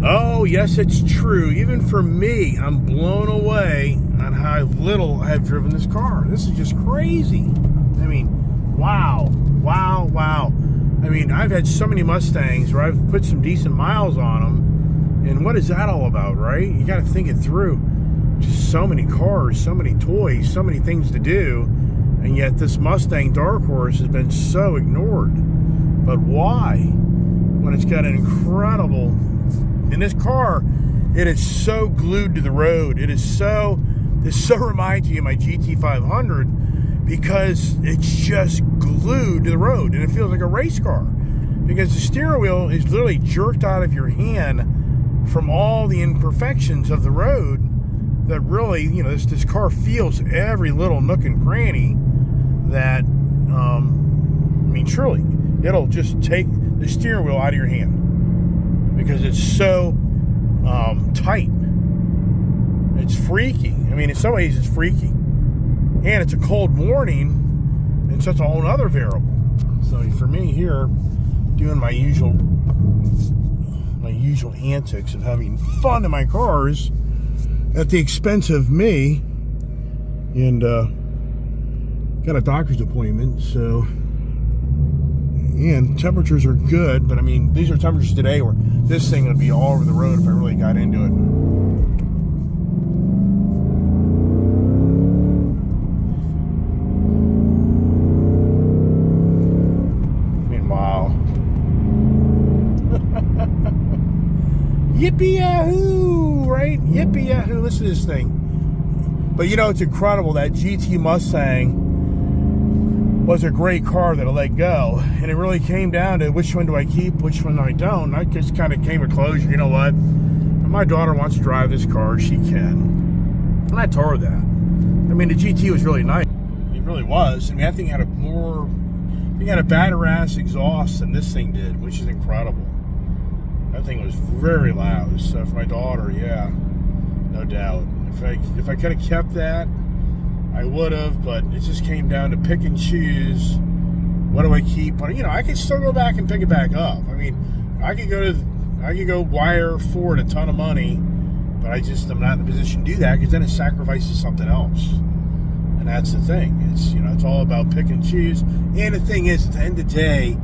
Oh, yes, it's true. Even for me, I'm blown away on how little I have driven this car. This is just crazy. I mean, wow. Wow, wow. I mean, I've had so many Mustangs where I've put some decent miles on them. And what is that all about, right? You got to think it through. Just so many cars, so many toys, so many things to do. And yet this Mustang Dark Horse has been so ignored. But why? When it's got an incredible... In this car, it is so glued to the road. This so reminds me of my GT500 because it's just glued to the road. And it feels like a race car. Because the steering wheel is literally jerked out of your hand from all the imperfections of the road that really, you know, this car feels every little nook and cranny that, I mean, truly, it'll just take the steering wheel out of your hand because it's so tight. It's freaky. I mean, in some ways, it's freaky. And it's a cold morning, and such a whole other variable. So for me here, doing my usual antics of having fun in my cars at the expense of me, and got a doctor's appointment, so, and temperatures are good, but I mean, these are temperatures today where this thing would be all over the road if I really got into it. Meanwhile, yippee-yahoo, right? Yippee-yahoo, listen to this thing. But you know, it's incredible that GT Mustang was a great car that I let go. And it really came down to which one do I keep, which one I don't. I just kind of came to closure. You know what? If my daughter wants to drive this car, she can. And I told her that. I mean, the GT was really nice. It really was. I mean, that thing had a better ass exhaust than this thing did, which is incredible. That thing was very loud. So for my daughter, yeah, no doubt. If I could have kept that, I would have, but it just came down to pick and choose. What do I keep? But you know, I could still go back and pick it back up. I mean, I could go wire Ford a ton of money, but I'm not in the position to do that because then it sacrifices something else. And that's the thing. It's, you know, it's all about pick and choose. And the thing is, at the end of the day,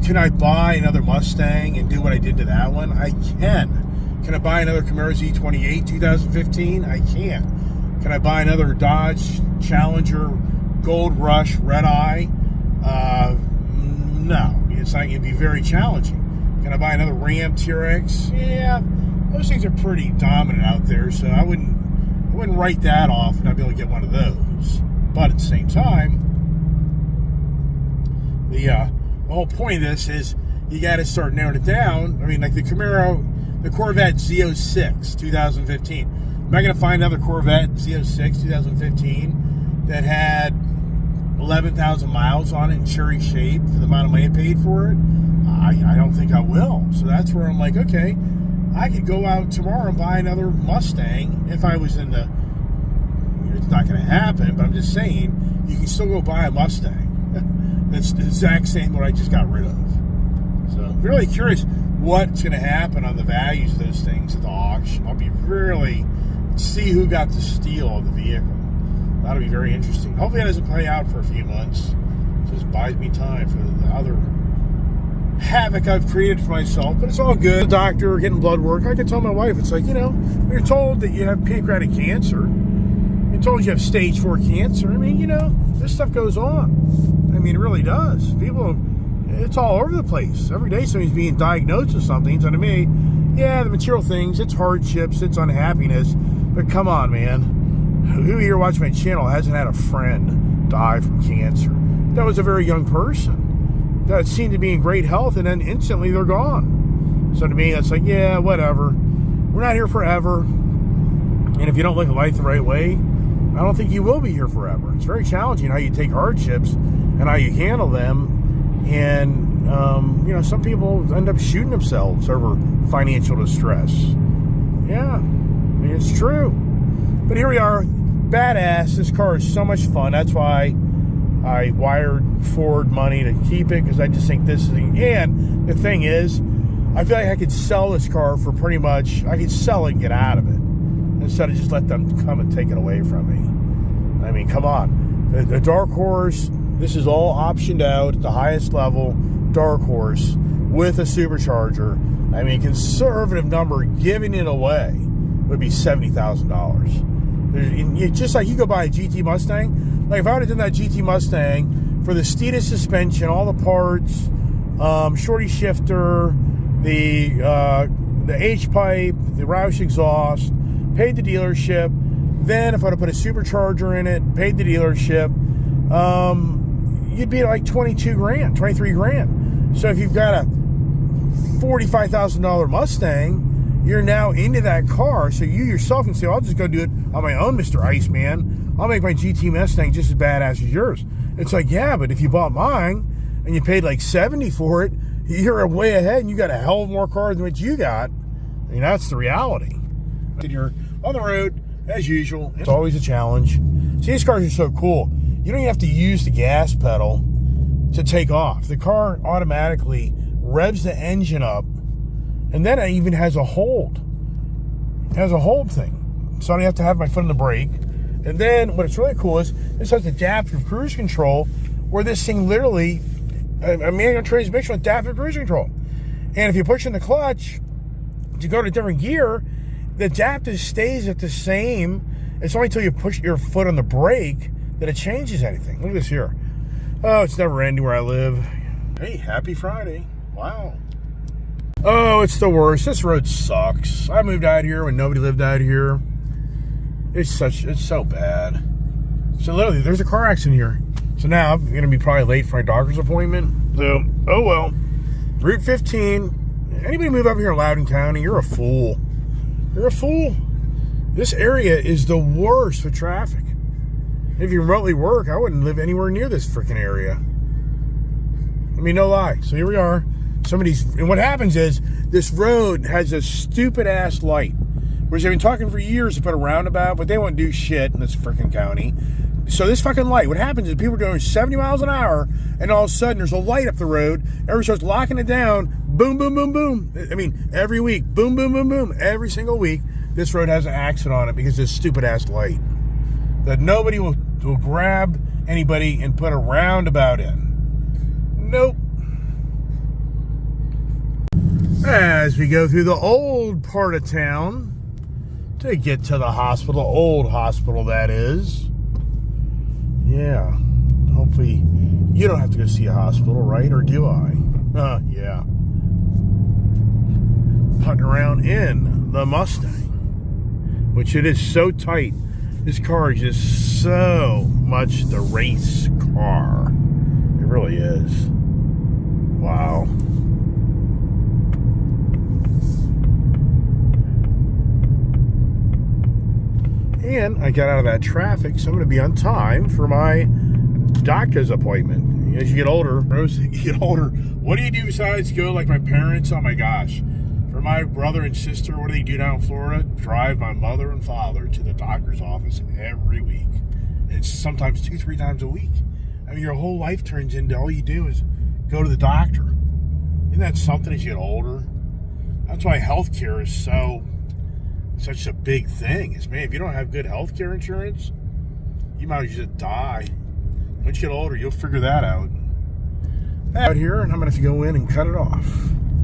can I buy another Mustang and do what I did to that one? I can. Can I buy another Camaro Z28 2015? I can. Can I buy another Dodge Challenger Gold Rush Red Eye? No. It's not going to be very challenging. Can I buy another Ram TRX? Yeah. Those things are pretty dominant out there, so I wouldn't write that off and not be able to get one of those. But at the same time, the whole point of this is you got to start narrowing it down. I mean, like the Corvette Z06 2015. Am I going to find another Corvette Z06 2015 that had 11,000 miles on it in cherry shape for the amount of money I paid for it? I don't think I will. So that's where I'm like, okay, I could go out tomorrow and buy another Mustang if I was in the... It's not going to happen, but I'm just saying, you can still go buy a Mustang. That's the exact same what I just got rid of. So I'm really curious what's going to happen on the values of those things at the auction. I'll be really... see who got the steal of the vehicle. That'll be very interesting. Hopefully that doesn't play out for a few months. It just buys me time for the other havoc I've created for myself, but it's all good. The doctor, getting blood work. I can tell my wife, it's like, you know, you're told that you have pancreatic cancer. You're told you have stage 4 cancer. I mean, you know, this stuff goes on. I mean, it really does. People, it's all over the place. Every day somebody's being diagnosed with something. So to me, yeah, the material things, it's hardships, it's unhappiness. But come on, man. Who here watching my channel hasn't had a friend die from cancer? That was a very young person that seemed to be in great health, and then instantly they're gone. So to me, that's like, yeah, whatever. We're not here forever. And if you don't look at life the right way, I don't think you will be here forever. It's very challenging how you take hardships and how you handle them. And, you know, some people end up shooting themselves over financial distress. Yeah, I mean, it's true. But here we are, badass. This car is so much fun. That's why I wired Ford money to keep it, because I just think this is, and the thing is, I feel like I could sell this car for pretty much, I could sell it and get out of it instead of just let them come and take it away from me. I mean, come on. The Dark Horse, this is all optioned out at the highest level, Dark Horse, with a supercharger. I mean, conservative number, giving it away would be $70,000. Just like you go buy a GT Mustang, like if I would have done that GT Mustang for the Steeda suspension, all the parts, shorty shifter, the H-pipe, the Roush exhaust, paid the dealership. Then if I'd have put a supercharger in it, paid the dealership, you'd be at like 22 grand, 23 grand. So if you've got a $45,000 Mustang, you're now into that car. So you yourself can say, I'll just go do it on my own, Mr. Iceman. I'll make my GT Mustang just as badass as yours. It's like, yeah, but if you bought mine and you paid like 70 for it, you're way ahead and you got a hell of more cars than what you got. I mean, that's the reality. And you're on the road, as usual. It's always a challenge. See, these cars are so cool. You don't even have to use the gas pedal to take off. The car automatically revs the engine up, and then it even has a hold. It has a hold thing. So I don't have to have my foot on the brake. And then what's really cool is this has adaptive cruise control, where this thing literally, a manual transmission with adaptive cruise control. And if you push in the clutch to go to different gear, the adaptive stays at the same. It's only until you push your foot on the brake that it changes anything. Look at this here. Oh, it's never ending where I live. Hey, happy Friday. Wow. Oh, it's the worst. This road sucks. I moved out here when nobody lived out here. It's so bad. So literally, there's a car accident here. So now I'm going to be probably late for my doctor's appointment. So, oh well. Route 15. Anybody move up here in Loudoun County, you're a fool. You're a fool. This area is the worst for traffic. If you remotely work, I wouldn't live anywhere near this freaking area. I mean, no lie. So here we are. And what happens is, this road has a stupid ass light. Whereas they've been talking for years to put a roundabout, but they won't do shit in this freaking county. So this fucking light, what happens is people are doing 70 miles an hour, and all of a sudden there's a light up the road. Everybody starts locking it down. Boom, boom, boom, boom. I mean, every week. Boom, boom, boom, boom. Every single week, this road has an accident on it because of this stupid ass light. That nobody will grab anybody and put a roundabout in. Nope. As we go through the old part of town to get to the hospital, old hospital that is. Yeah. Hopefully you don't have to go see a hospital, right? Or do I? Yeah. Putting around in the Mustang, which it is so tight. This car is just so much the race car. It really is. Wow. And I got out of that traffic, so I'm going to be on time for my doctor's appointment. As you get older, what do you do besides go like my parents? Oh my gosh. For my brother and sister, what do they do down in Florida? Drive my mother and father to the doctor's office every week. It's sometimes 2-3 times a week. I mean, your whole life turns into all you do is go to the doctor. Isn't that something as you get older? That's why healthcare is such a big thing. Is, man, if you don't have good healthcare insurance, you might just die. Once you get older, you'll figure that out. Out here, and I'm gonna have to go in and cut it off.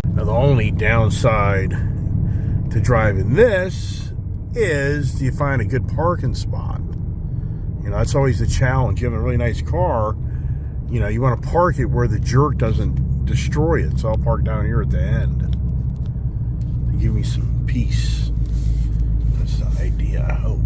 Now, the only downside to driving this is, do you find a good parking spot? You know, that's always the challenge. You have a really nice car, you know, you want to park it where the jerk doesn't destroy it. So I'll park down here at the end to give me some peace. That's the idea, I hope.